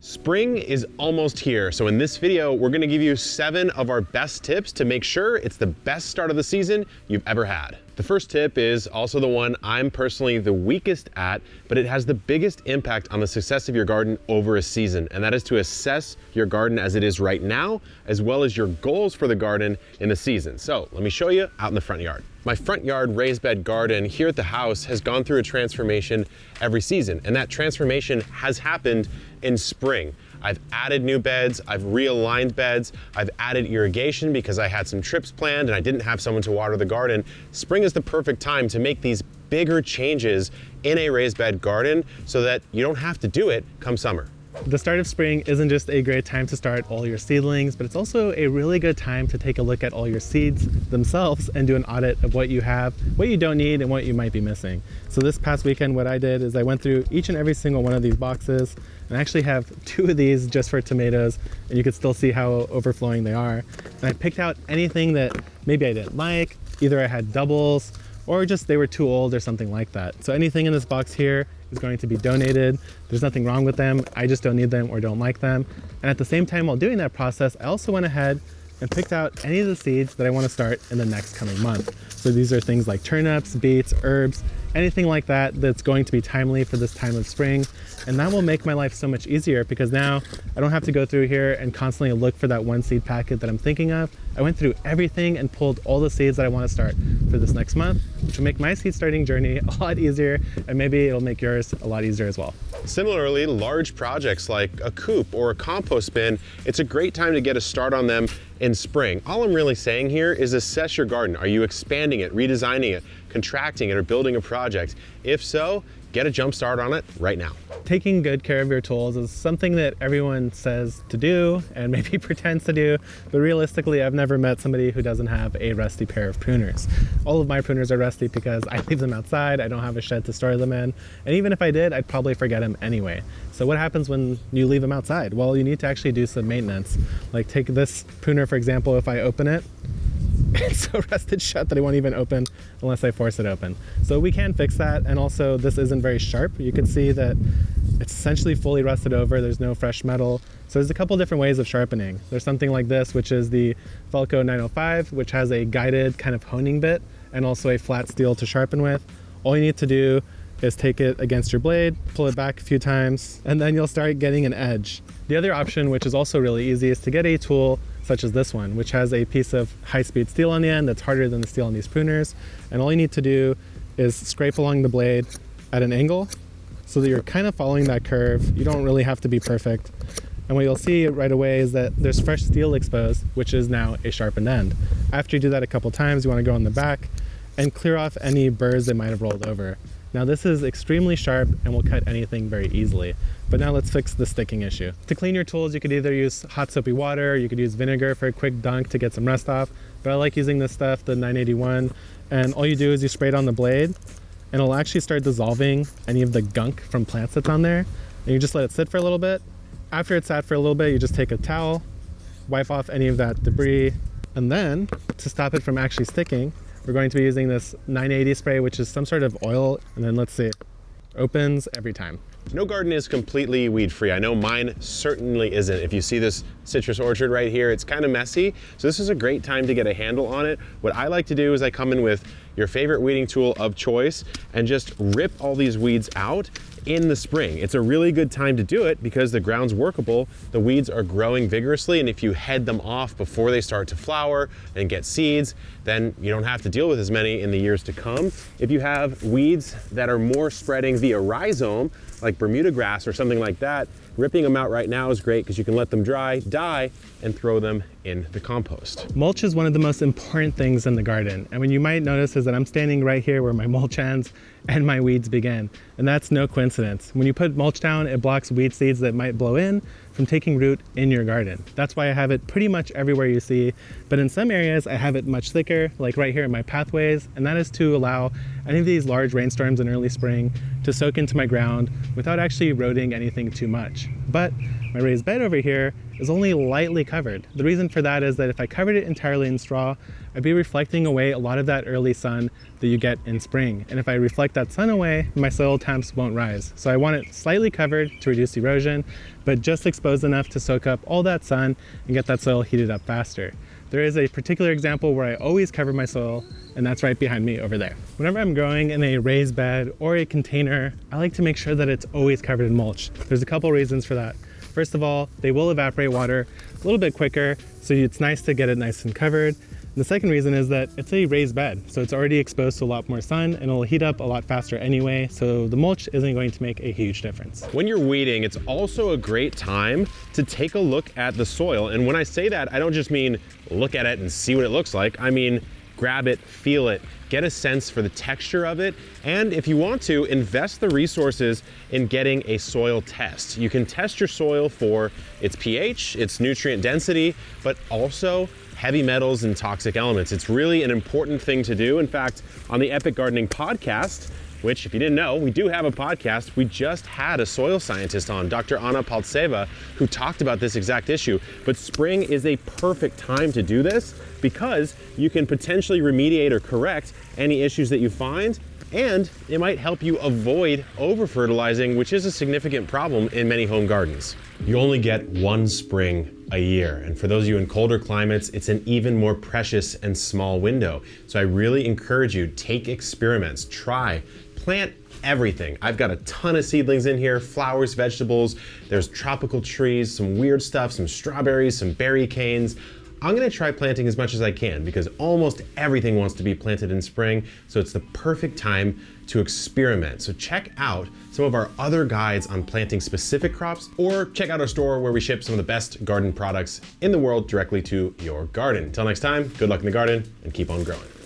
Spring is almost here, so in this video, we're gonna give you 7 of our best tips to make sure it's the best start of the season you've ever had. The first tip is also the one I'm personally the weakest at, but it has the biggest impact on the success of your garden over a season, and that is to assess your garden as it is right now, as well as your goals for the garden in the season. So let me show you out in the front yard. My front yard raised bed garden here at the house has gone through a transformation every season, and that transformation has happened in spring. I've added new beds, I've realigned beds, I've added irrigation because I had some trips planned and I didn't have someone to water the garden. Spring is the perfect time to make these bigger changes in a raised bed garden so that you don't have to do it come summer. The start of spring isn't just a great time to start all your seedlings, but it's also a really good time to take a look at all your seeds themselves and do an audit of what you have, what you don't need, and what you might be missing. So this past weekend, what I did is I went through each and every single one of these boxes, and I actually have 2 of these just for tomatoes, and you can still see how overflowing they are. And I picked out anything that maybe I didn't like, either I had doubles, or just they were too old or something like that. So anything in this box here is going to be donated. There's nothing wrong with them. I just don't need them or don't like them. And at the same time, while doing that process, I also went ahead and picked out any of the seeds that I want to start in the next coming month. So these are things like turnips, beets, herbs, anything like that that's going to be timely for this time of spring. And that will make my life so much easier because now I don't have to go through here and constantly look for that one seed packet that I'm thinking of. I went through everything and pulled all the seeds that I want to start for this next month, which will make my seed starting journey a lot easier, and maybe it'll make yours a lot easier as well. Similarly, large projects like a coop or a compost bin, it's a great time to get a start on them in spring. All I'm really saying here is assess your garden. Are you expanding it, redesigning it, contracting it, or building a project? If so, get a jump start on it right now. Taking good care of your tools is something that everyone says to do and maybe pretends to do, but realistically, I've never met somebody who doesn't have a rusty pair of pruners. All of my pruners are rusty because I leave them outside, I don't have a shed to store them in, and even if I did, I'd probably forget them anyway. So what happens when you leave them outside? Well, you need to actually do some maintenance. Like take this pruner, for example, if I open it, it's so rusted shut that it won't even open unless I force it open. So we can fix that, and also this isn't very sharp. You can see that it's essentially fully rusted over. There's no fresh metal. So there's a couple different ways of sharpening. There's something like this, which is the Felco 905, which has a guided kind of honing bit and also a flat steel to sharpen with. All you need to do is take it against your blade, pull it back a few times, and then you'll start getting an edge. The other option, which is also really easy, is to get a tool such as this one, which has a piece of high-speed steel on the end that's harder than the steel on these pruners. And all you need to do is scrape along the blade at an angle so that you're kind of following that curve. You don't really have to be perfect. And what you'll see right away is that there's fresh steel exposed, which is now a sharpened end. After you do that a couple times, you want to go in the back and clear off any burrs that might have rolled over. Now this is extremely sharp and will cut anything very easily. But now let's fix the sticking issue. To clean your tools, you could either use hot soapy water, or you could use vinegar for a quick dunk to get some rust off. But I like using this stuff, the 981, and all you do is you spray it on the blade and it'll actually start dissolving any of the gunk from plants that's on there. And you just let it sit for a little bit. After it's sat for a little bit, you just take a towel, wipe off any of that debris, and then to stop it from actually sticking, we're going to be using this 980 spray, which is some sort of oil, and then let's see, opens every time. No garden is completely weed-free. I know mine certainly isn't. If you see this citrus orchard right here, it's kind of messy. So this is a great time to get a handle on it. What I like to do is I come in with your favorite weeding tool of choice and just rip all these weeds out in the spring. It's a really good time to do it because the ground's workable, the weeds are growing vigorously, and if you head them off before they start to flower and get seeds, then you don't have to deal with as many in the years to come. If you have weeds that are more spreading via rhizome, like Bermuda grass or something like that, ripping them out right now is great because you can let them dry, die, and throw them in the compost. Mulch is one of the most important things in the garden. And what you might notice is that I'm standing right here where my mulch ends and my weeds begin. And that's no coincidence. When you put mulch down, it blocks weed seeds that might blow in from taking root in your garden. That's why I have it pretty much everywhere you see. But in some areas, I have it much thicker, like right here in my pathways. And that is to allow any of these large rainstorms in early spring to soak into my ground without actually eroding anything too much. But my raised bed over here is only lightly covered. The reason for that is that if I covered it entirely in straw, I'd be reflecting away a lot of that early sun that you get in spring. And if I reflect that sun away, my soil temps won't rise. So I want it slightly covered to reduce erosion, but just exposed enough to soak up all that sun and get that soil heated up faster. There is a particular example where I always cover my soil, and that's right behind me over there. Whenever I'm growing in a raised bed or a container, I like to make sure that it's always covered in mulch. There's a couple reasons for that. First of all, they will evaporate water a little bit quicker, so it's nice to get it nice and covered. The second reason is that it's a raised bed, so it's already exposed to a lot more sun and it'll heat up a lot faster anyway, so the mulch isn't going to make a huge difference. When you're weeding, it's also a great time to take a look at the soil. And when I say that, I don't just mean look at it and see what it looks like. I mean, grab it, feel it, get a sense for the texture of it, and if you want to, invest the resources in getting a soil test. You can test your soil for its pH, its nutrient density, but also heavy metals and toxic elements. It's really an important thing to do. In fact, on the Epic Gardening podcast, which if you didn't know, we do have a podcast, we just had a soil scientist on, Dr. Anna Paltseva, who talked about this exact issue. But spring is a perfect time to do this because you can potentially remediate or correct any issues that you find, and it might help you avoid over-fertilizing, which is a significant problem in many home gardens. You only get one spring a year, and for those of you in colder climates, it's an even more precious and small window. So I really encourage you, take experiments, try, plant everything. I've got a ton of seedlings in here, flowers, vegetables, there's tropical trees, some weird stuff, some strawberries, some berry canes. I'm gonna try planting as much as I can because almost everything wants to be planted in spring, so it's the perfect time to experiment. So check out some of our other guides on planting specific crops, or check out our store where we ship some of the best garden products in the world directly to your garden. Until next time, good luck in the garden and keep on growing.